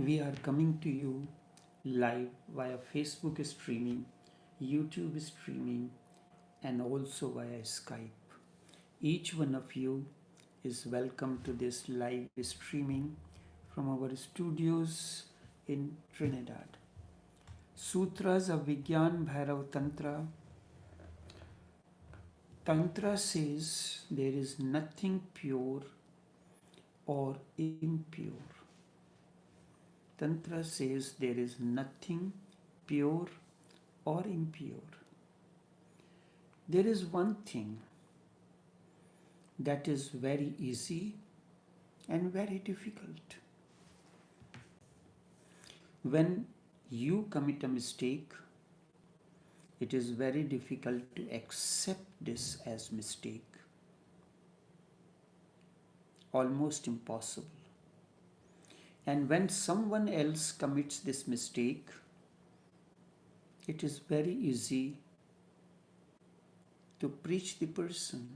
We are coming to you live via Facebook streaming, YouTube streaming, and also via Skype. Each one of you is welcome to this live streaming from our studios in Trinidad. Sutras of Vigyan Bhairav Tantra. Tantra says there is nothing pure or impure. Tantra says there is nothing pure or impure. There is one thing that is very easy and very difficult. When you commit a mistake, it is very difficult to accept this as mistake. Almost impossible. And when someone else commits this mistake, it is very easy to preach the person.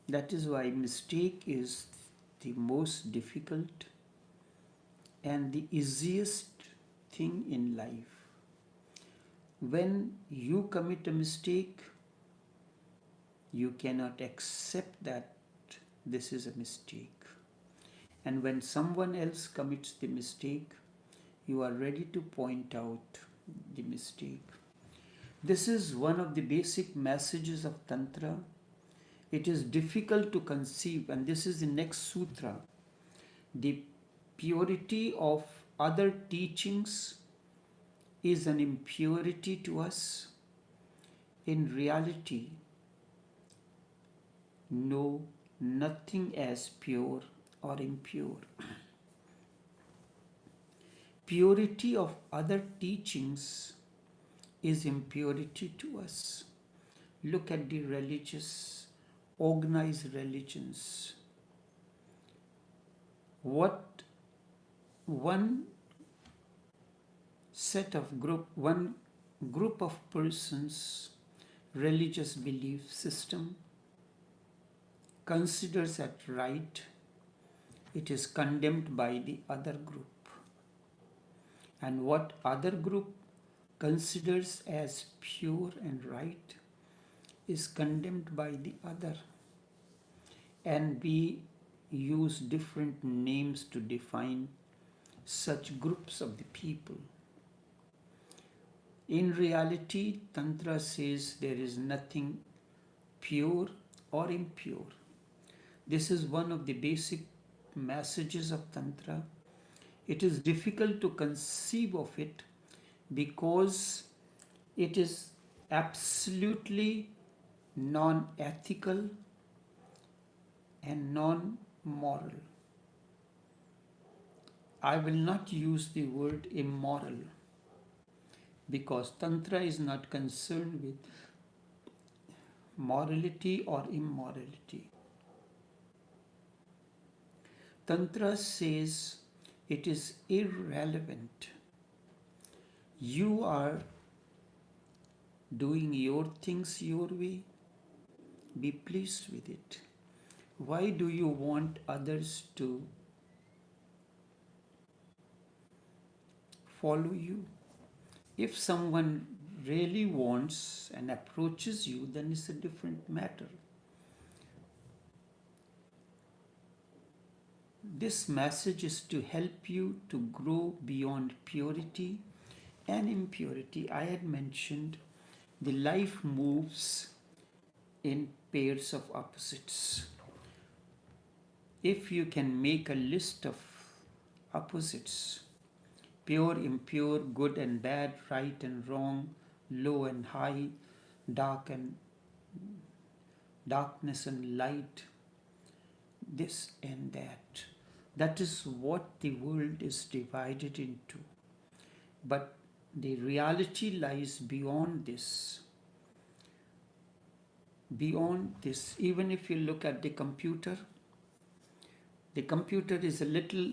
That is why mistake is the most difficult and the easiest thing in life. When you commit a mistake, you cannot accept that this is a mistake. And when someone else commits the mistake, you are ready to point out the mistake. This is one of the basic messages of Tantra. It is difficult to conceive, and this is the next sutra. The purity of other teachings is an impurity to us. In reality, know nothing as pure or impure. Purity of other teachings is impurity to us. Look at the religious, organized religions. What one group of persons, religious belief system considers as right, it is condemned by the other group. And what other group considers as pure and right is condemned by the other. And we use different names to define such groups of the people. In reality, Tantra says there is nothing pure or impure. This is one of the basic messages of Tantra. It is difficult to conceive of it because it is absolutely non-ethical and non-moral. I will not use the word immoral because Tantra is not concerned with morality or immorality. Tantra says it is irrelevant. You are doing your things your way. Be pleased with it. Why do you want others to follow you? If someone really wants and approaches you, then it's a different matter. This message is to help you to grow beyond purity and impurity. I had mentioned the life moves in pairs of opposites. If you can make a list of opposites, pure, impure, good and bad, right and wrong, low and high, darkness and light, this and that. That is what the world is divided into. But the reality lies beyond this. Beyond this, even if you look at the computer is a little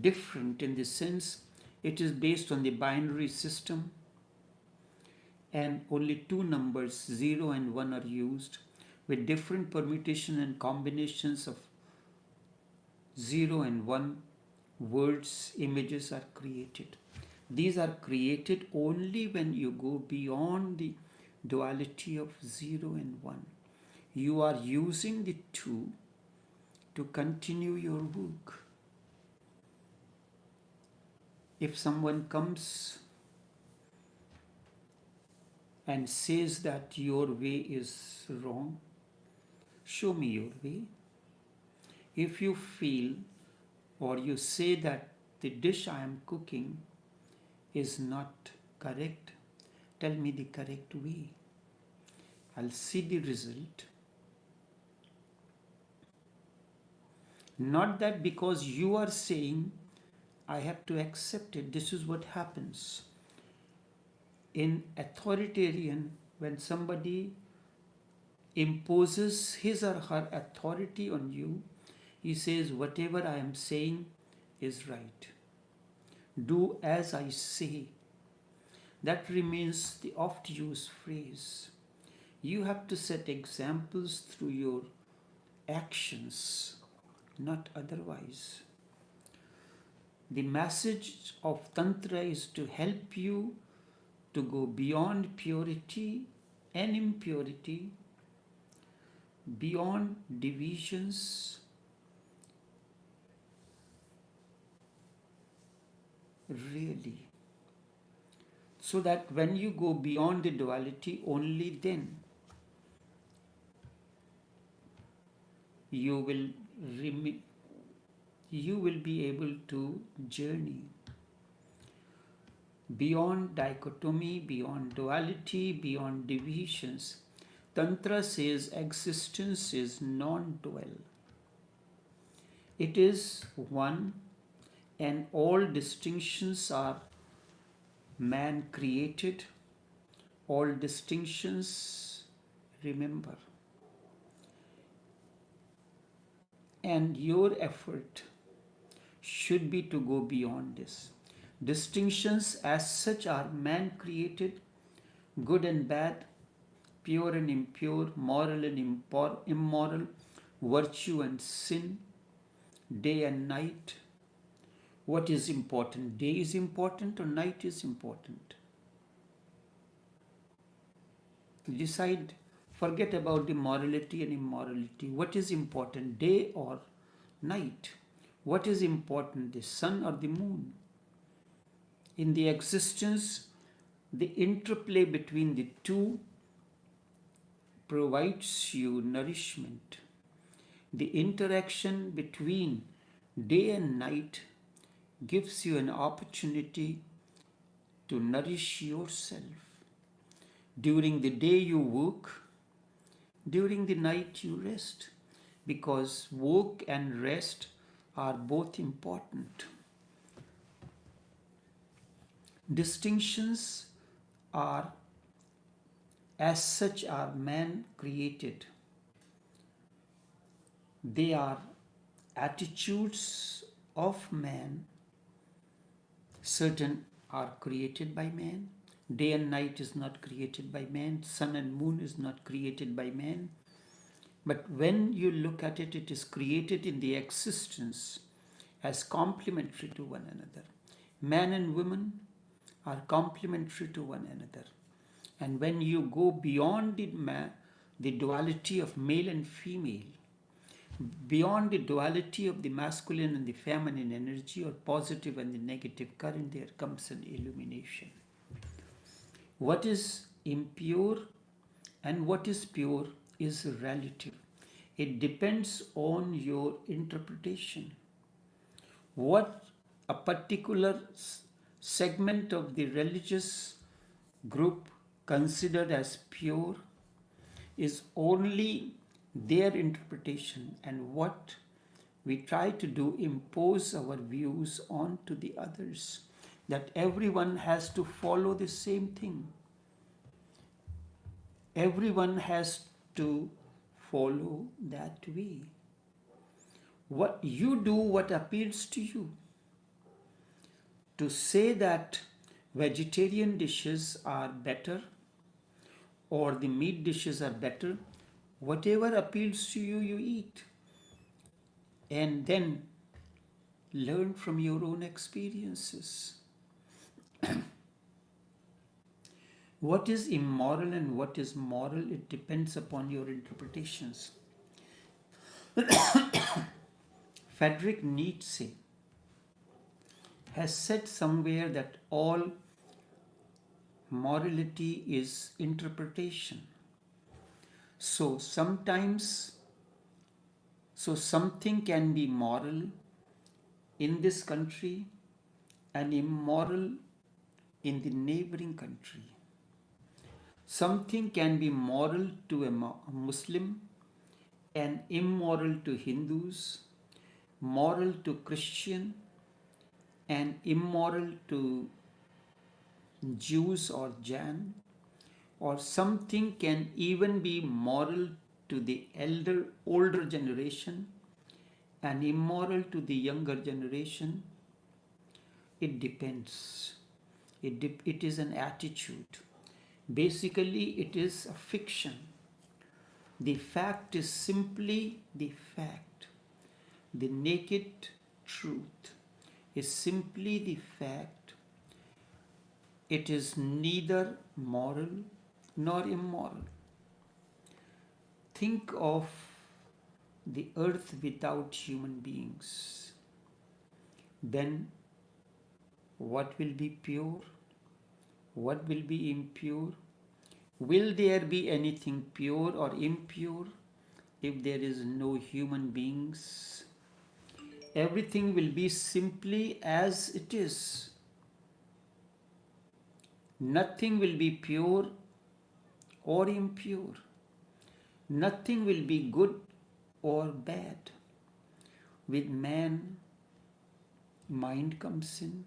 different in the sense it is based on the binary system and only two numbers, 0 and 1, are used with different permutation and combinations of 0 and 1 words, images are created. These are created only when you go beyond the duality of 0 and 1. You are using the two to continue your work. If someone comes and says that your way is wrong, show me your way. If you feel or you say that the dish I am cooking is not correct, tell me the correct way. I'll see the result. Not that because you are saying I have to accept it. This is what happens. In authoritarian, when somebody imposes his or her authority on you, he says, whatever I am saying is right. Do as I say. That remains the oft used phrase. You have to set examples through your actions, not otherwise. The message of Tantra is to help you to go beyond purity and impurity, beyond divisions, really. So that when you go beyond the duality, only then you will be able to journey beyond dichotomy, beyond duality, beyond divisions. Tantra says existence is non-dual. It is one, and all distinctions are man created. All distinctions, remember. And your effort should be to go beyond this. Distinctions as such are man created, good and bad, pure and impure, moral and immoral, virtue and sin, day and night. What is important? Day is important or night is important? Decide, forget about the morality and immorality. What is important, day or night? What is important, the sun or the moon? In the existence, the interplay between the two provides you nourishment. The interaction between day and night gives you an opportunity to nourish yourself. During the day you work, during the night you rest, because work and rest are both important. Distinctions are as such are man created. They are attitudes of man. Certain are created by man. Day and night is not created by man. Sun and moon is not created by man. But when you look at it, it is created in the existence as complementary to one another. Man and woman are complementary to one another. And when you go beyond the duality of male and female, beyond the duality of the masculine and the feminine energy, or positive and the negative current, there comes an illumination. What is impure and what is pure is relative. It depends on your interpretation. What a particular segment of the religious group considered as pure is only their interpretation, and what we try to do, impose our views onto the others, that everyone has to follow the same thing. Everyone has to follow that way. What you do, what appeals to you. To say that vegetarian dishes are better or the meat dishes are better, whatever appeals to you, you eat. And then Learn from your own experiences. What is immoral and what is moral, it depends upon your interpretations. Friedrich Nietzsche has said somewhere that all morality is interpretation. So something can be moral in this country and immoral in the neighboring country. Something can be moral to a Muslim and immoral to Hindus, moral to Christian and immoral to Jews or Jain, or something can even be moral to the older generation and immoral to the younger generation. It depends. It is an attitude. Basically, it is a fiction. The fact is simply the fact. The naked truth is simply the fact. It is neither moral nor immoral. Think of the earth without human beings. Then what will be pure? What will be impure? Will there be anything pure or impure if there is no human beings? Everything will be simply as it is. Nothing will be pure or impure. Nothing will be good or bad. With man, mind comes in.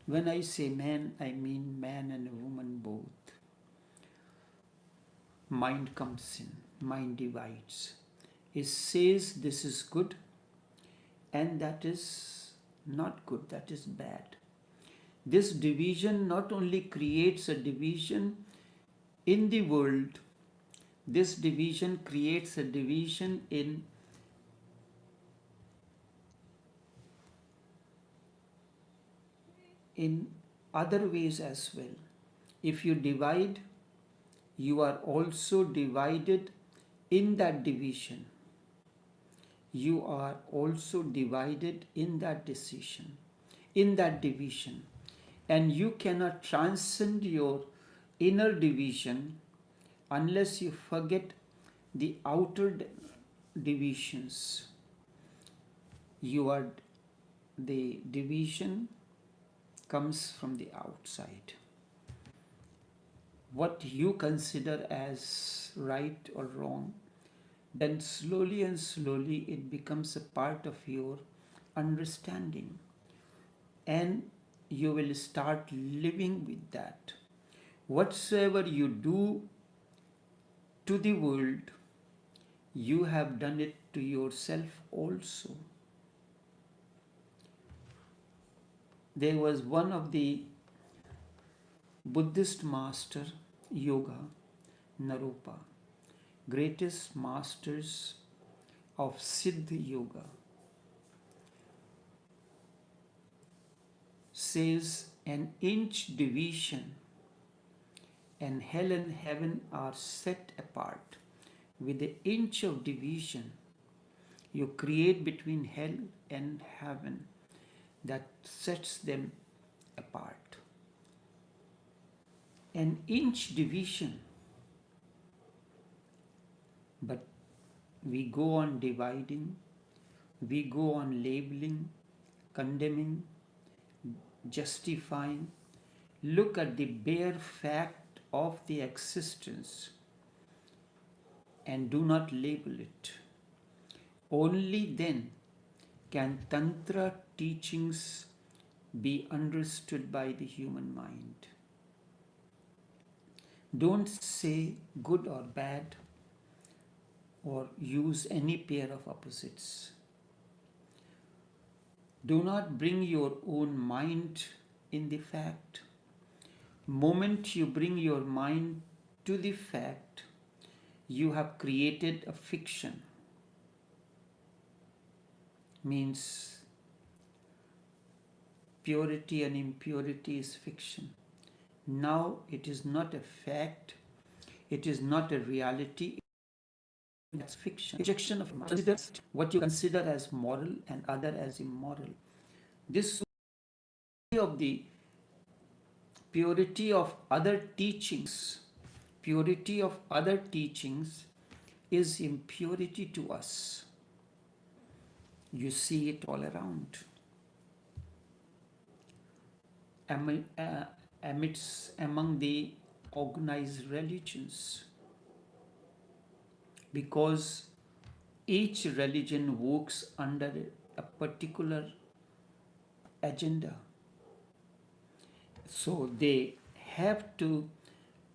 When I say man, I mean man and woman both. Mind comes in, mind divides. It says this is good and that is not good, that is bad. This division not only creates a division in the world, this division creates a division in other ways as well. If you divide, you are also divided in that division. You are also divided in that decision, in that division. And you cannot transcend your inner division unless you forget the outer divisions. The division comes from the outside. What you consider as right or wrong, then slowly and slowly it becomes a part of your understanding. And you will start living with that. Whatsoever you do to the world, you have done it to yourself also. There was one of the Buddhist master, Yoga, Naropa, greatest masters of Siddha Yoga, says an inch division and hell and heaven are set apart. With the inch of division you create between hell and heaven that sets them apart. An inch division, but we go on dividing, we go on labeling, condemning, justifying. Look at the bare fact of the existence and do not label it. Only then can Tantra teachings be understood by the human mind. Don't say good or bad or use any pair of opposites. Do not bring your own mind in the fact. Moment you bring your mind to the fact, you have created a fiction. Means purity and impurity is fiction. Now it is not a fact, it is not a reality, it's fiction. Rejection of what you consider as moral and other as immoral. This of the purity of other teachings, purity of other teachings is impurity to us. You see it all around. Among the organized religions, because each religion works under a particular agenda. So they have to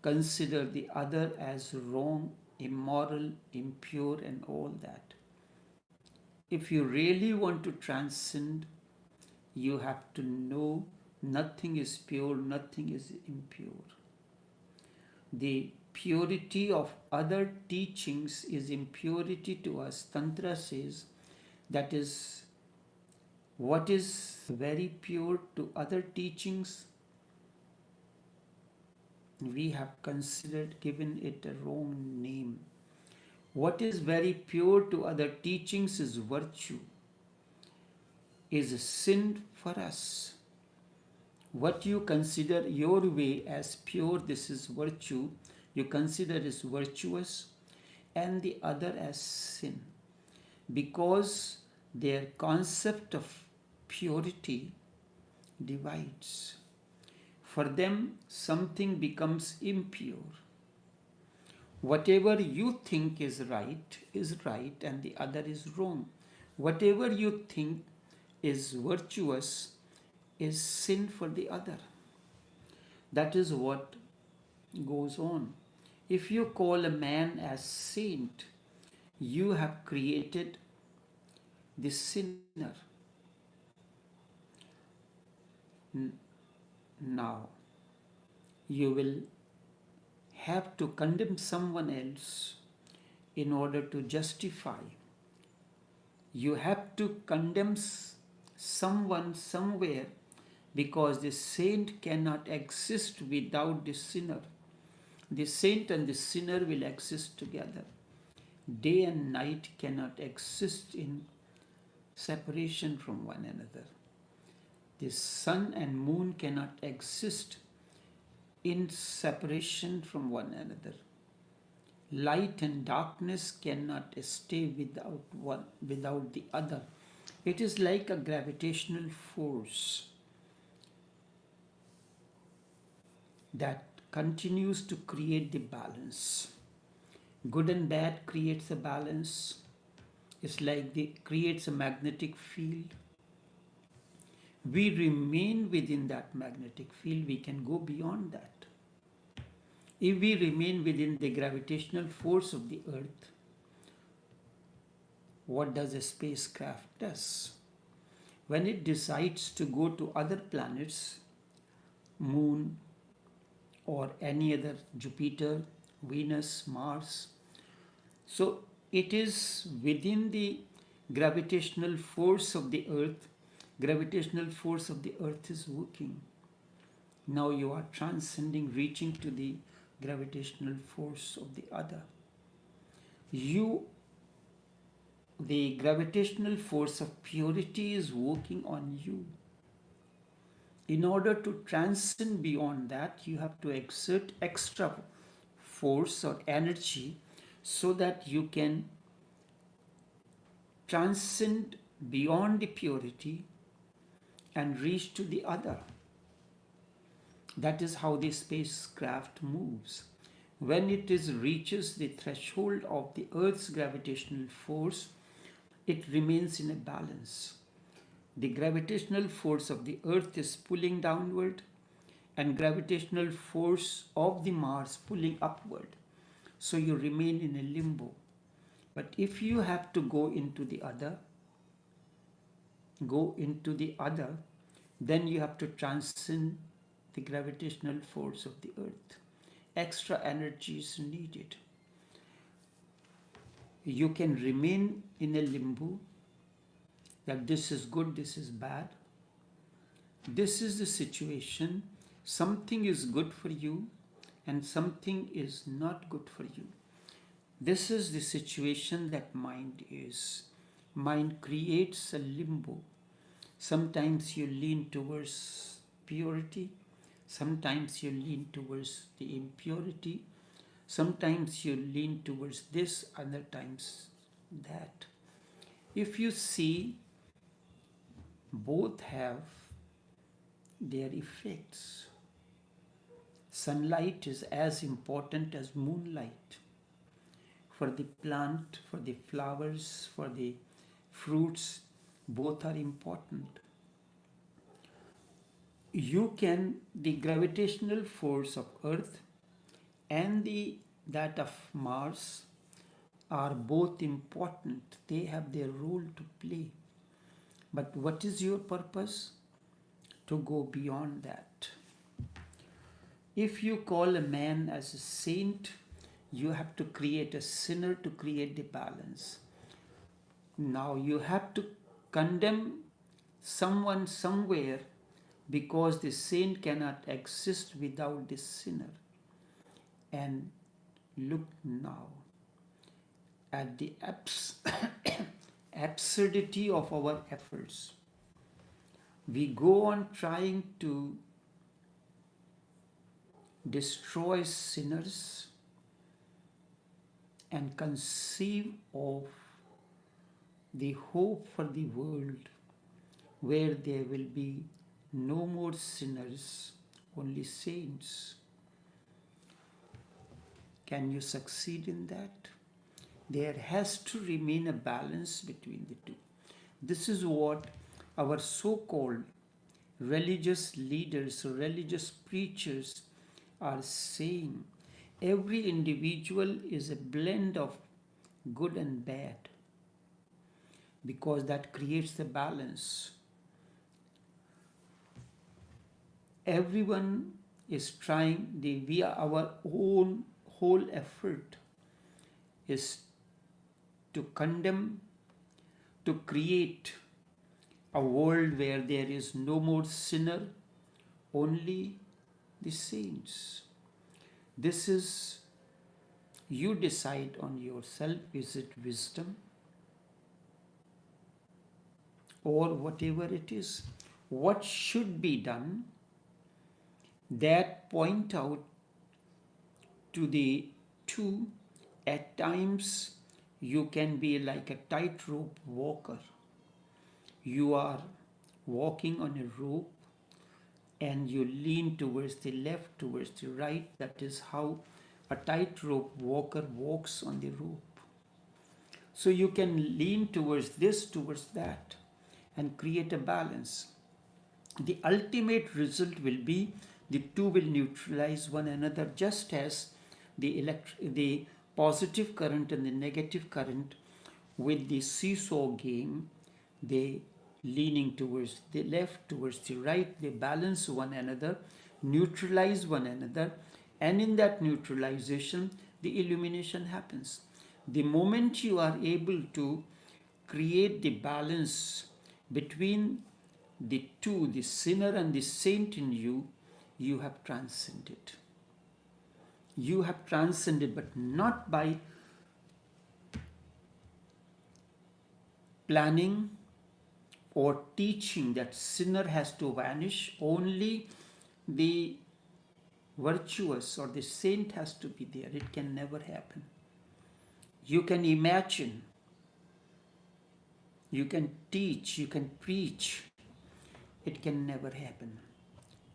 consider the other as wrong, immoral, impure, and all that. If you really want to transcend, you have to know nothing is pure, nothing is impure. The purity of other teachings is impurity to us. Tantra says that is what is very pure to other teachings, we have considered, given it a wrong name. What is very pure to other teachings is virtue, is a sin for us. What you consider your way as pure, this is virtue, you consider is virtuous, and the other as sin. Because their concept of purity divides. For them, something becomes impure. Whatever you think is right, and the other is wrong. Whatever you think is virtuous is sin for the other. That is what goes on. If you call a man as saint, you have created the sinner. Now, you will have to condemn someone else in order to justify. You have to condemn someone somewhere, because the saint cannot exist without the sinner. The saint and the sinner will exist together. Day and night cannot exist in separation from one another. The sun and moon cannot exist in separation from one another. Light and darkness cannot stay without the other. It is like a gravitational force that continues to create the balance. Good and bad creates a balance. It's like it creates a magnetic field. We remain within that magnetic field. We can go beyond that. If we remain within the gravitational force of the earth, what does a spacecraft do? When it decides to go to other planets, moon, or any other, Jupiter, Venus, Mars, so it is within the gravitational force of the earth. Gravitational force of the earth is working. Now you are transcending, reaching to the gravitational force of the other. The gravitational force of purity is working on you. In order to transcend beyond that, you have to exert extra force or energy so that you can transcend beyond the purity and reach to the other. That is how the spacecraft moves. When it reaches the threshold of the Earth's gravitational force, it remains in a balance. The gravitational force of the Earth is pulling downward, and gravitational force of the Mars pulling upward. So you remain in a limbo. But if you have to go into the other, then you have to transcend the gravitational force of the earth. Extra energy is needed. You can remain in a limbo, that this is good, this is bad. This is the situation. Something is good for you and something is not good for you. This is the situation that mind is. Mind creates a limbo. Sometimes you lean towards purity, sometimes you lean towards the impurity, sometimes you lean towards this, other times that. If you see, both have their effects. Sunlight is as important as moonlight. For the plant, for the flowers, for the fruits, both are important. The gravitational force of Earth and that of Mars are both important. They have their role to play. But what is your purpose? To go beyond that. If you call a man as a saint, you have to create a sinner to create the balance. Now you have to condemn someone somewhere because the saint cannot exist without the sinner. And look now at the absurdity of our efforts. We go on trying to destroy sinners and conceive of the hope for the world where there will be no more sinners, only saints. Can you succeed in that? There has to remain a balance between the two. This is what our so-called religious leaders or religious preachers are saying. Every individual is a blend of good and bad because that creates the balance. Everyone is trying, our own whole effort is to condemn, to create a world where there is no more sinner, only the saints. This is, you decide on yourself, is it wisdom or whatever it is? What should be done that point out to the two? At times you can be like a tightrope walker. You are walking on a rope and you lean towards the left, towards the right. That is how a tightrope walker walks on the rope. So you can lean towards this, towards that, and create a balance. The ultimate result will be the two will neutralize one another, just as the positive current and the negative current with the seesaw game, they leaning towards the left, towards the right, they balance one another, neutralize one another, and in that neutralization, the illumination happens. The moment you are able to create the balance between the two, the sinner and the saint in you, you have transcended. You have transcended, but not by planning or teaching that sinner has to vanish. Only the virtuous or the saint has to be there. It can never happen. You can imagine, you can teach, you can preach. It can never happen.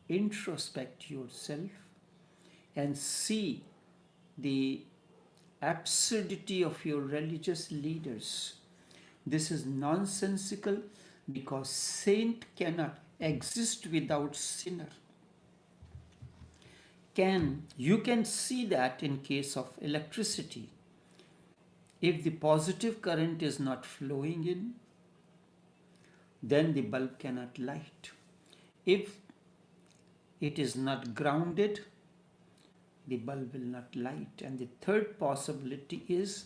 Introspect yourself and see the absurdity of your religious leaders. This is nonsensical because saint cannot exist without sinner. You can see that in case of electricity. If the positive current is not flowing in, then the bulb cannot light. If it is not grounded, the bulb will not light. And the third possibility is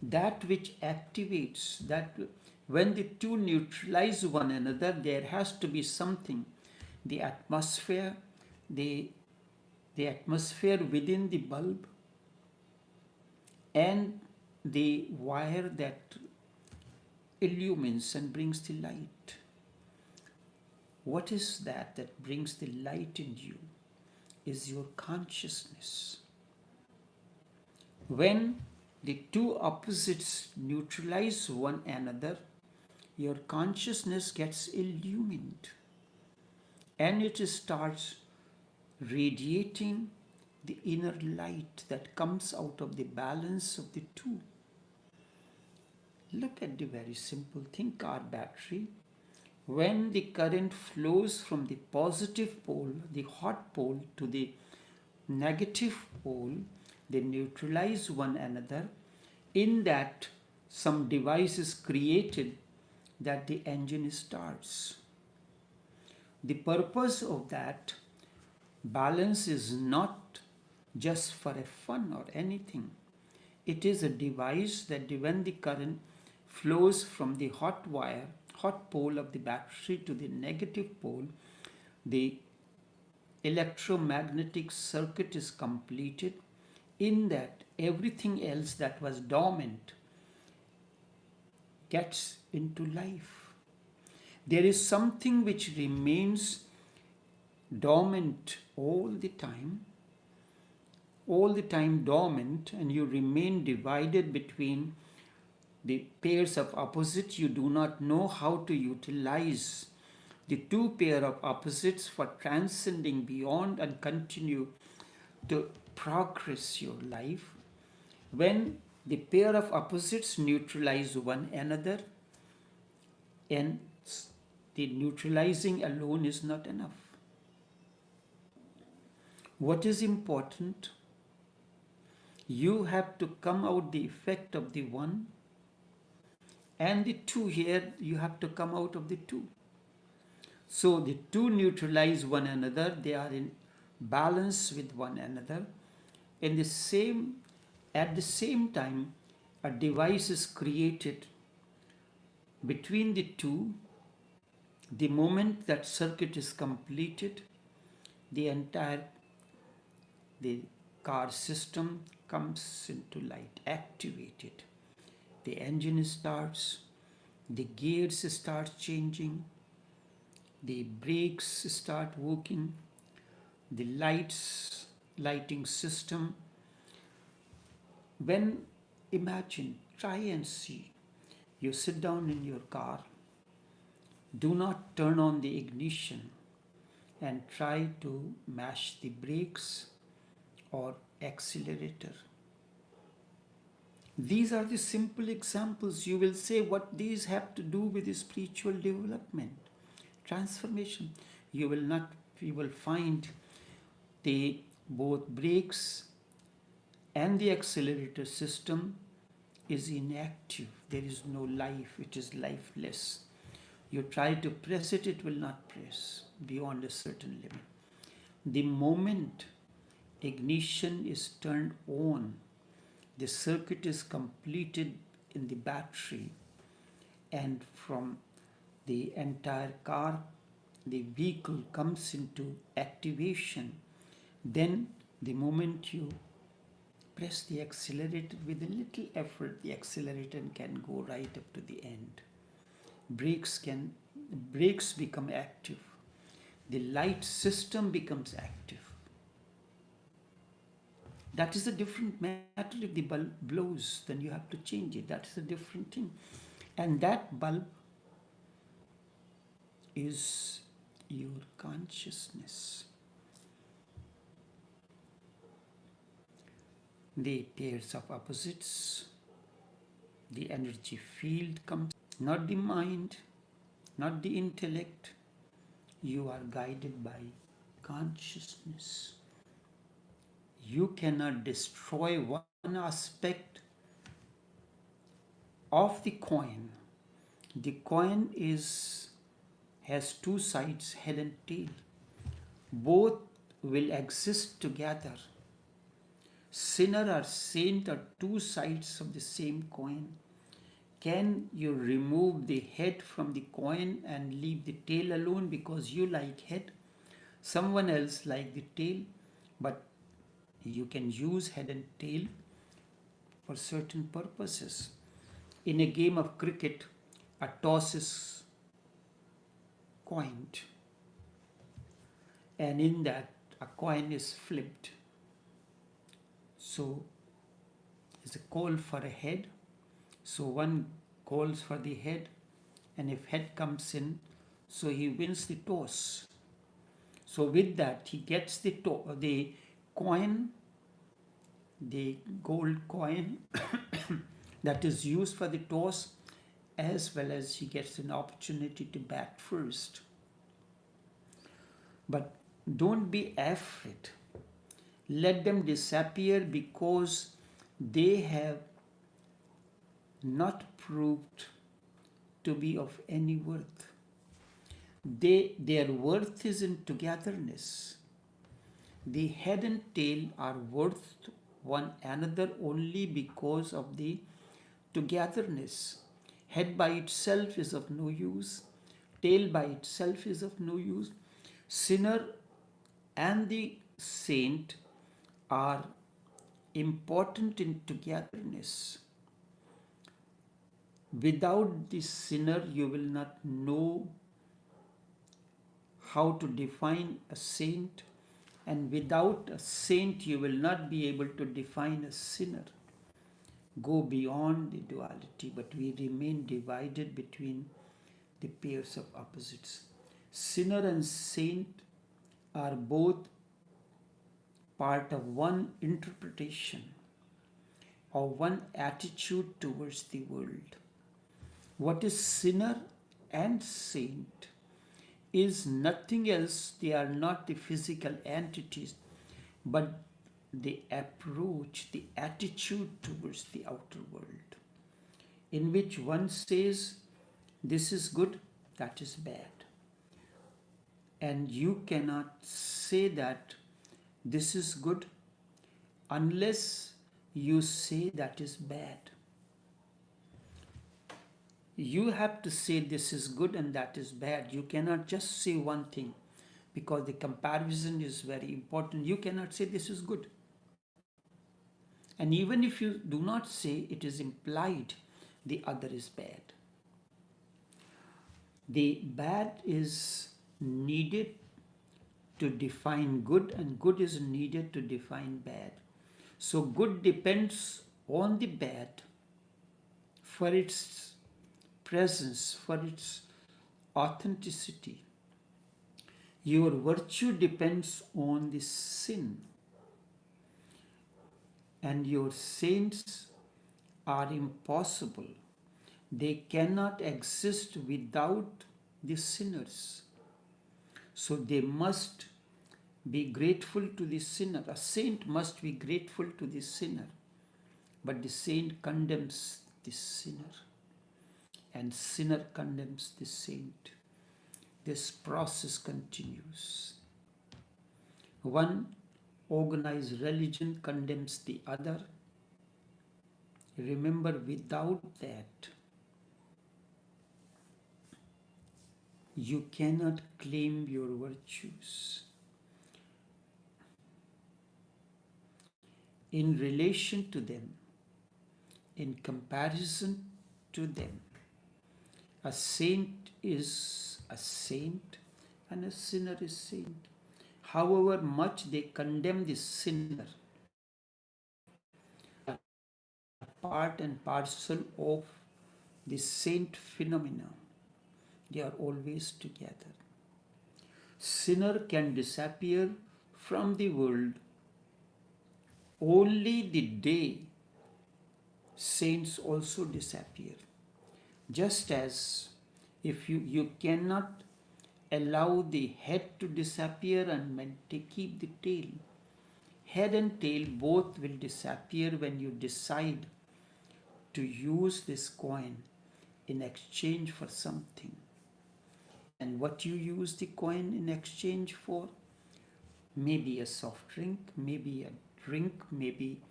that which activates, that when the two neutralize one another, there has to be something the atmosphere, the, the atmosphere within the bulb, and the wire that illumines and brings the light. What is that brings the light in you? Is your consciousness. When the two opposites neutralize one another, your consciousness gets illumined and it starts radiating the inner light that comes out of the balance of the two. Look at the very simple thing, car battery. When the current flows from the positive pole, the hot pole, to the negative pole, they neutralize one another. In that, some device is created that the engine starts. The purpose of that balance is not just for a fun or anything. It is a device that when the current flows from the hot pole of the battery to the negative pole, the electromagnetic circuit is completed. In that, everything else that was dormant gets into life. There is something which remains dormant all the time dormant, and you remain divided between the pairs of opposites. You do not know how to utilize the two pair of opposites for transcending beyond and continue to progress your life. When the pair of opposites neutralize one another, and the neutralizing alone is not enough. What is important? You have to come out the effect of the one, and the two here, you have to come out of the two. So the two neutralize one another, they are in balance with one another. At the same time, a device is created between the two. The moment that circuit is completed, the car system comes into light, activated. The engine starts, the gears start changing, the brakes start working, the lighting system. Try and see, you sit down in your car, do not turn on the ignition and try to mash the brakes or accelerator. These are the simple examples. You will say what these have to do with the spiritual development, transformation. You will find the both brakes and the accelerator system is inactive. There is no life. It is lifeless. You try to press it, it will not press beyond a certain limit. The moment ignition is turned on, the circuit is completed in the battery, and from the entire car, the vehicle comes into activation. Then the moment you press the accelerator, with a little effort, the accelerator can go right up to the end. Brakes become active. The light system becomes active. That is a different matter. If the bulb blows, then you have to change it. That is a different thing. And that bulb is your consciousness. The pairs of opposites, the energy field comes, not the mind, not the intellect. You are guided by consciousness. You cannot destroy one aspect of the coin. The coin has two sides, head and tail. Both will exist together. Sinner or saint are two sides of the same coin. Can you remove the head from the coin and leave the tail alone because you like head? Someone else like the tail, but you can use head and tail for certain purposes. In a game of cricket, a toss is coined, and in that, a coin is flipped. So, it's a call for a head. So, one calls for the head, and if head comes in, so he wins the toss. So, with that, he gets the coin, the gold coin that is used for the toss, as well as he gets an opportunity to bat first. But don't be afraid. Let them disappear because they have not proved to be of any worth. Their worth is in togetherness. The head and tail are worth one another only because of the togetherness. Head by itself is of no use. Tail by itself is of no use. Sinner and the saint are important in togetherness. Without the sinner, you will not know how to define a saint, and without a saint, you will not be able to define a sinner. Go beyond the duality, but we remain divided between the pairs of opposites. Sinner and saint are both part of one interpretation or one attitude towards the world. What is sinner and saint is nothing else. They are not the physical entities, but the approach, the attitude towards the outer world, in which one says, this is good, that is bad. And you cannot say that this is good unless you say that is bad. You have to say this is good and that is bad. You cannot just say one thing, because the comparison is very important. You cannot say this is good. And even if you do not say, it is implied the other is bad. The bad is needed to define good, and good is needed to define bad. So good depends on the bad for its presence, for its authenticity. Your virtue depends on the sin, and your saints are impossible. They cannot exist without the sinners. So they must be grateful to the sinner. A saint must be grateful to the sinner, but the saint condemns the sinner, and sinner condemns the saint. This process continues. One organized religion condemns the other. Remember, without that, you cannot claim your virtues. In relation to them, in comparison to them, a saint is a saint and a sinner is saint. However much they condemn the sinner, part and parcel of the saint phenomena. They are always together. Sinner can disappear from the world only the day saints also disappear. Just as if you cannot allow the head to disappear and keep the tail. Head and tail both will disappear when you decide to use this coin in exchange for something. And what you use the coin in exchange for? Maybe a soft drink, maybe a drink, maybe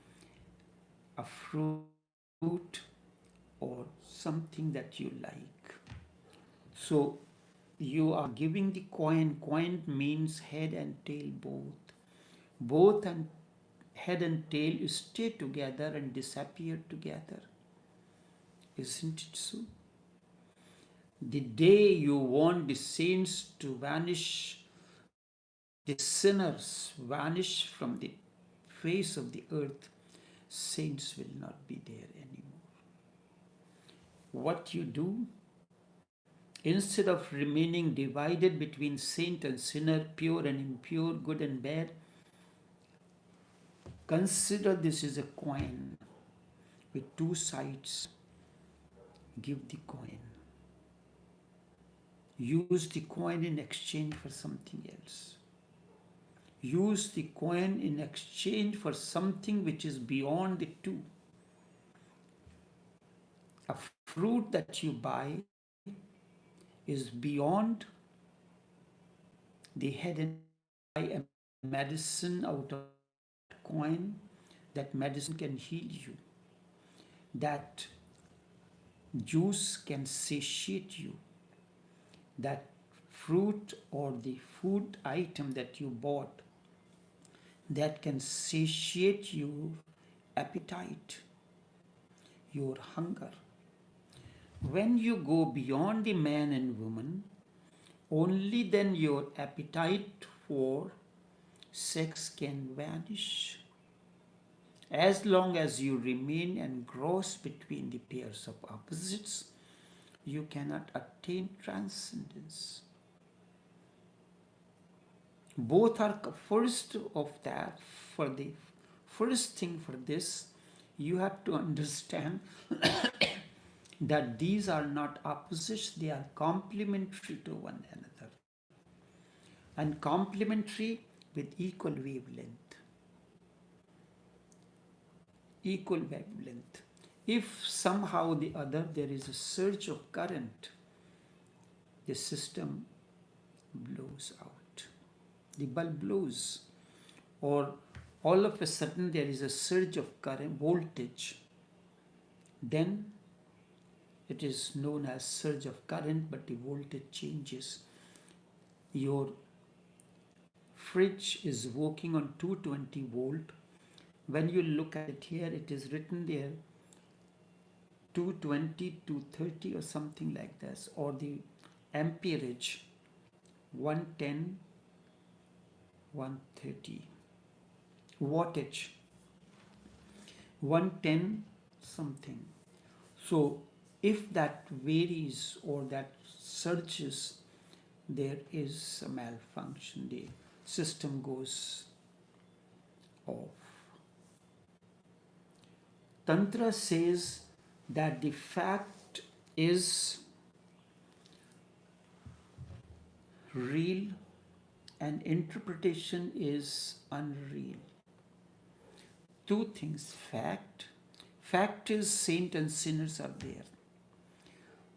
a fruit, or something that you like. So you are giving the coin. Coin means head and tail both. Both and head and tail stay together and disappear together. Isn't it so? The day you want the saints to vanish, the sinners vanish from the face of the earth, saints will not be there anymore. What you do, instead of remaining divided between saint and sinner, pure and impure, good and bad, consider this is a coin with two sides. Give the coin. Use the coin in exchange for something else. Use the coin in exchange for something which is beyond the two. A fruit that you buy is beyond the head and buy a medicine out of coin. That medicine can heal you. That juice can satiate you. That fruit or the food item that you bought, that can satiate your appetite, your hunger. When you go beyond the man and woman, only then your appetite for sex can vanish. As long as you remain engrossed between the pairs of opposites, you cannot attain transcendence. Both are first of that. For the first thing for this, you have to understand that these are not opposites, they are complementary to one another, and complementary with equal wavelength. Equal wavelength. If somehow the other there is a surge of current, the system blows out. The bulb blows. Or all of a sudden there is a surge of current, voltage. Then it is known as surge of current, but the voltage changes. Your fridge is working on 220 volt. When you look at it here, it is written there 220, 230 or something like this, or the amperage 110, 130. Wattage 110 something. So if that varies or that surges, there is a malfunction. The system goes off. Tantra says that the fact is real and interpretation is unreal. Two things: fact is saint and sinners are there.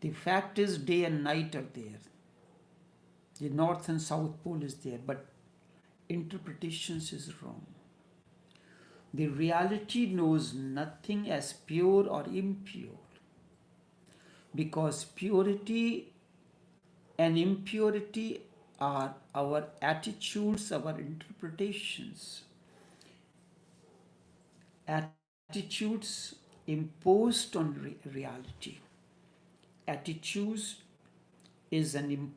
The fact is day and night are there. The north and south pole is there, but interpretations is wrong. The reality knows nothing as pure or impure, because purity and impurity are our attitudes, our interpretations. Attitudes imposed on reality. Attitudes is an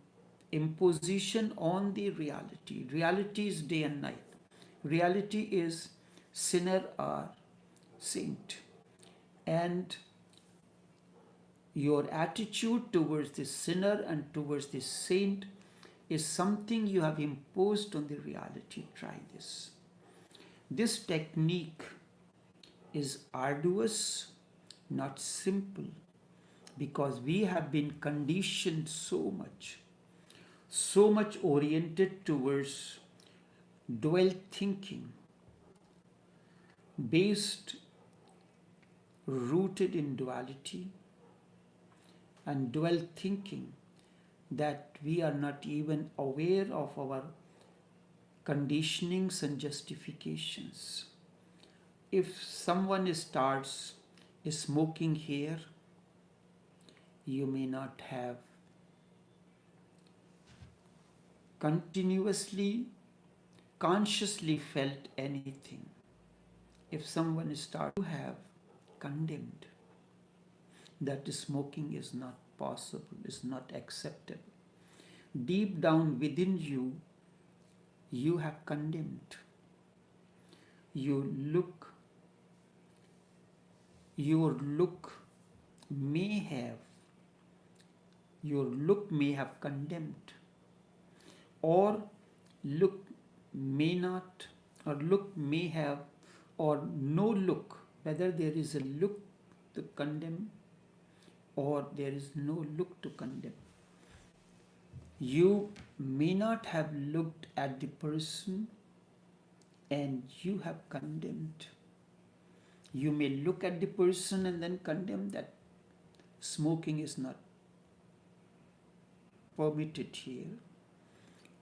imposition on the reality. Reality is day and night. Reality is sinner or saint. And your attitude towards the sinner and towards the saint is something you have imposed on the reality. Try this. This technique is arduous, not simple, because we have been conditioned so much oriented towards dual thinking, based, rooted in duality and dual thinking, that we are not even aware of our conditionings and justifications. If someone starts smoking here, you may not have continuously, consciously felt anything, if someone starts to have condemned that smoking is not possible, is not acceptable, deep down within you, you have condemned. You look, your look may have, your look may have condemned, or look may not, or look may have, or no look, whether there is a look to condemn or there is no look to condemn. You may not have looked at the person and you have condemned. You may look at the person and then condemn that smoking is not permitted here,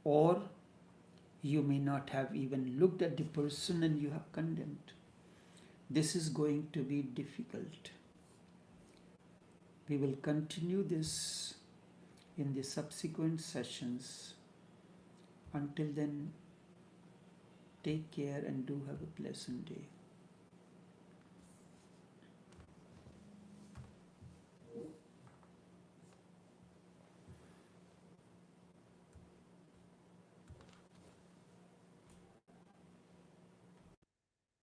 or you may not have even looked at the person and you have condemned. This is going to be difficult. We will continue this in the subsequent sessions. Until then, take care and do have a pleasant day.